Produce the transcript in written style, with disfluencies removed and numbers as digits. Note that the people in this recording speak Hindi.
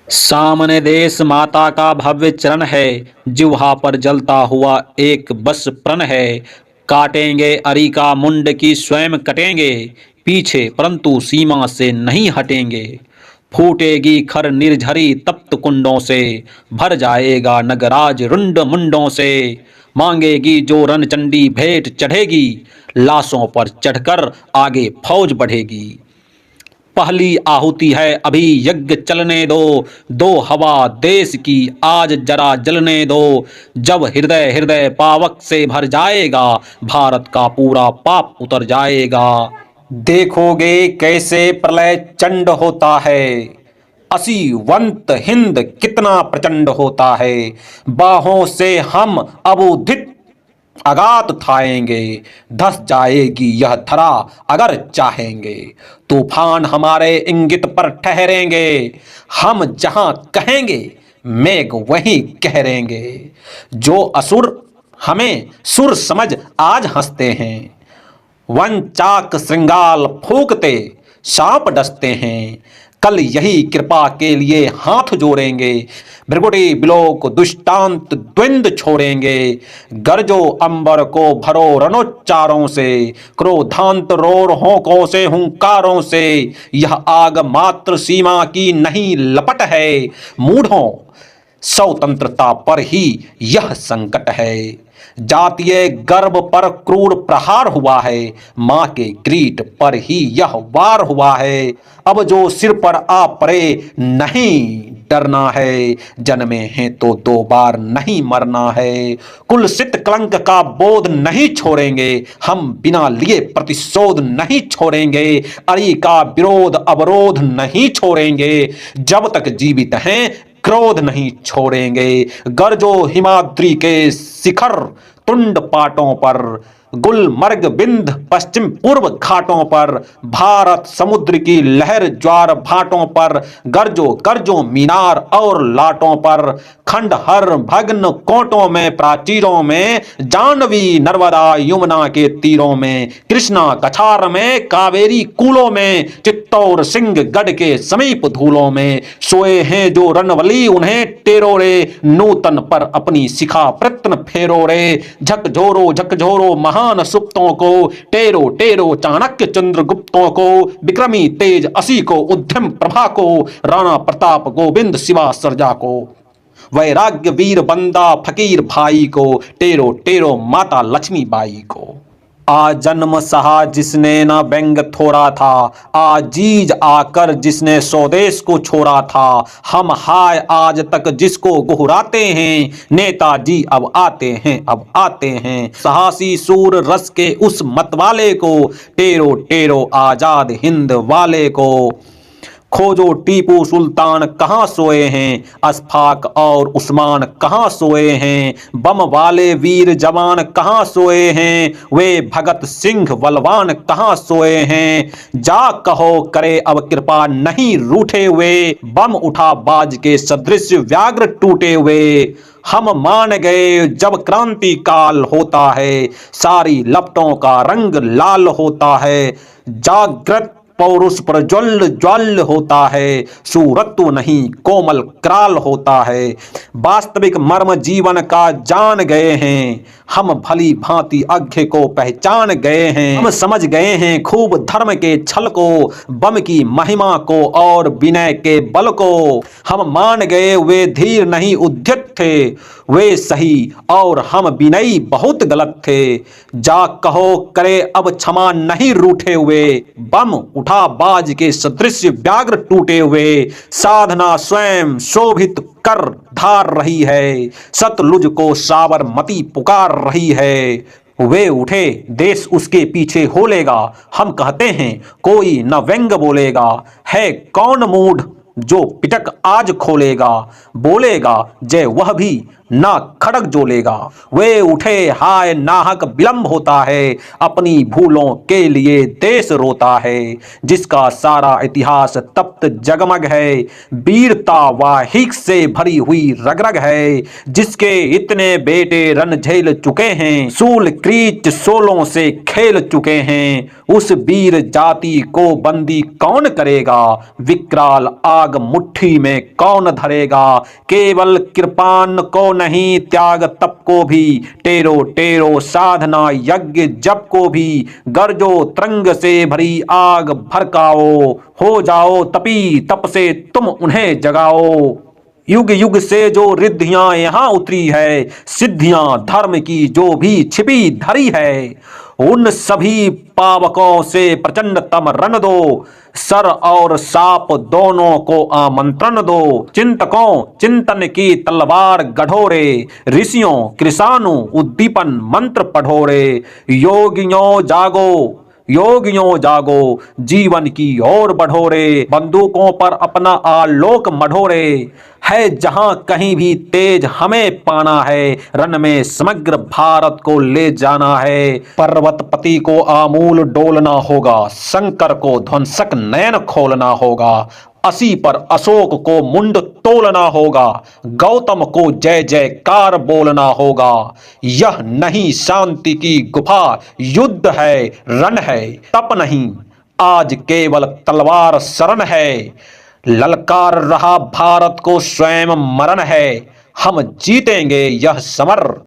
सामने देश माता का भव्य चरण है, जिह्वा पर जलता हुआ एक बस प्रण है। काटेंगे अरी का मुंड की स्वयं कटेंगे, पीछे परंतु सीमा से नहीं हटेंगे। फूटेगी खर निर्झरी तप्त कुंडों से, भर जाएगा नगराज रुंड मुंडों से। मांगेगी जो रणचंडी भेंट चढ़ेगी, लाशों पर चढ़कर आगे फौज बढ़ेगी। पहली आहुति है अभी यज्ञ चलने दो, दो हवा देश की आज जरा जलने दो। जब हृदय हृदय पावक से भर जाएगा, भारत का पूरा पाप उतर जाएगा। देखोगे कैसे प्रलय चंड होता है, असीवंत हिंद कितना प्रचंड होता है। बाहों से हम अबोधित आघात उठाएंगे, धस जाएगी यह धरा अगर चाहेंगे। तूफान हमारे इंगित पर ठहरेंगे, हम जहां कहेंगे मेघ वहीं कहरेंगे। जो असुर हमें सुर समझ आज हंसते हैं, वन चाक श्रृंगाल फूकते सांप डसते हैं। कल यही कृपा के लिए हाथ जोड़ेंगे, भृगुटी बिलोक दुष्टांत द्वंद छोड़ेंगे। गरजो अंबर को भरो रणोच्चारों से, क्रोधांत रोर होंकों से हुंकारों से। यह आग मात्र सीमा की नहीं लपट है, मूढ़ों स्वतंत्रता पर ही यह संकट है। जातीय गर्व पर क्रूर प्रहार हुआ है, मां के ग्रीट पर ही यह वार हुआ है। अब जो सिर पर आ पड़े नहीं डरना है, जन्मे हैं तो दो बार नहीं मरना है। कुलसित कलंक का बोध नहीं छोड़ेंगे, हम बिना लिए प्रतिशोध नहीं छोड़ेंगे। अरी का विरोध अवरोध नहीं छोड़ेंगे, जब तक जीवित हैं क्रोध नहीं छोड़ेंगे। गरजो हिमाद्री के शिखर तुंड पाटों पर, गुलमर्ग बिंद पश्चिम पूर्व घाटों पर। भारत समुद्र की लहर ज्वार भाटों पर, गरजो गरजो मीनार और लाटों पर। खंडहर भग्न कोटों में प्राचीरों में, जानवी नर्मदा यमुना के तीरों में। कृष्णा कछार में कावेरी कूलों में, चित्तौर सिंह गढ़ के समीप धूलों में। सोए हैं जो रणवली उन्हें टेरो रे, नूतन पर अपनी शिखा प्रत्न फेरो रे। झकझोरो महान सुप्तों को, टेरो टेरो चाणक्य चंद्रगुप्तों को। विक्रमी तेज असी को, उद्यम प्रभा को, राणा प्रताप गोविंद शिवा सर्जा को। वैराग्य वीर बंदा फकीर भाई को, टेरो टेरो माता लक्ष्मी बाई को। आ जन्म सहा जिसने न व्यंग थोड़ा था, आजीज आकर जिसने स्वदेश को छोड़ा था। हम हाय आज तक जिसको गुहराते हैं, नेताजी अब आते हैं अब आते हैं। साहसी सूर रस के उस मतवाले को, टेरो टेरो आजाद हिंद वाले को। खोजो टीपू सुल्तान कहाँ सोए हैं, अशफाक और उस्मान कहाँ सोए हैं। बम वाले वीर जवान कहाँ सोए हैं, वे भगत सिंह बलवान कहाँ सोए हैं। जा कहो करे अब कृपा नहीं रूठे हुए, बम उठा बाज के सदृश व्याघ्र टूटे हुए। हम मान गए जब क्रांति काल होता है, सारी लपटों का रंग लाल होता है। जागृत पौरुष प्रज्वल ज्वल होता है, सूरत्व नहीं कोमल क्राल होता है। वास्तविक मर्म जीवन का जान गए हैं, हम भली भांति अघ्य को पहचान गए हैं। हम समझ गए हैं खूब धर्म के छल को, बम की महिमा को और विनय के बल को। हम मान गए वे धीर नहीं उद्यत थे, वे सही और हम विनयी बहुत गलत थे। जा कहो करे अब क्षमा नहीं रूठे हुए, बम उठा बाज के सदृश व्याघ्र टूटे हुए। साधना स्वयं शोभित कर धार रही है, सतलुज को साबरमती पुकार रही है। वे उठे देश उसके पीछे हो लेगा, हम कहते हैं कोई न व्यंग बोलेगा। है कौन मूढ़ जो पिटक आज खोलेगा, बोलेगा जय वह भी ना खड़ग जोलेगा। वे उठे हाय नाहक विलंब होता है, अपनी भूलों के लिए देश रोता है। जिसका सारा इतिहास तप्त जगमग है, वीरता वाहिक से भरी हुई रगरग है। जिसके इतने बेटे रन झेल चुके हैं, सूल क्रीच सोलों से खेल चुके हैं। उस वीर जाति को बंदी कौन करेगा, विकराल आज आग मुट्ठी में कौन धरेगा। केवल कृपान को नहीं त्याग तप को भी, टेरो टेरो साधना यज्ञ जप को भी। गरजो तरंग से भरी आग भड़काओ, हो जाओ तपी तप से तुम उन्हें जगाओ। युग युग से जो रिद्धियां यहाँ उतरी है, सिद्धियां धर्म की जो भी छिपी धरी है, उन सभी पावकों से प्रचंड तम रण दो। सर और साप दोनों को आमंत्रण दो। चिंतकों चिंतन की तलवार गढ़ो रे, ऋषियों कृषाणु उद्दीपन मंत्र पढ़ो रे। योगियों जागो, योगियों जागो, जीवन की ओर बढ़ो रे। बंदूकों पर अपना आलोक मढ़ो रे। है जहां कहीं भी तेज हमें पाना है, रण में समग्र भारत को ले जाना है। पर्वतपति को आमूल डोलना होगा, शंकर को ध्वंसक नयन खोलना होगा। असी पर अशोक को मुंड तोलना होगा, गौतम को जय जयकार बोलना होगा। यह नहीं शांति की गुफा, युद्ध है, रण है, तप नहीं, आज केवल तलवार शरण है। ललकार रहा भारत को स्वयं मरण है, हम जीतेंगे यह समर।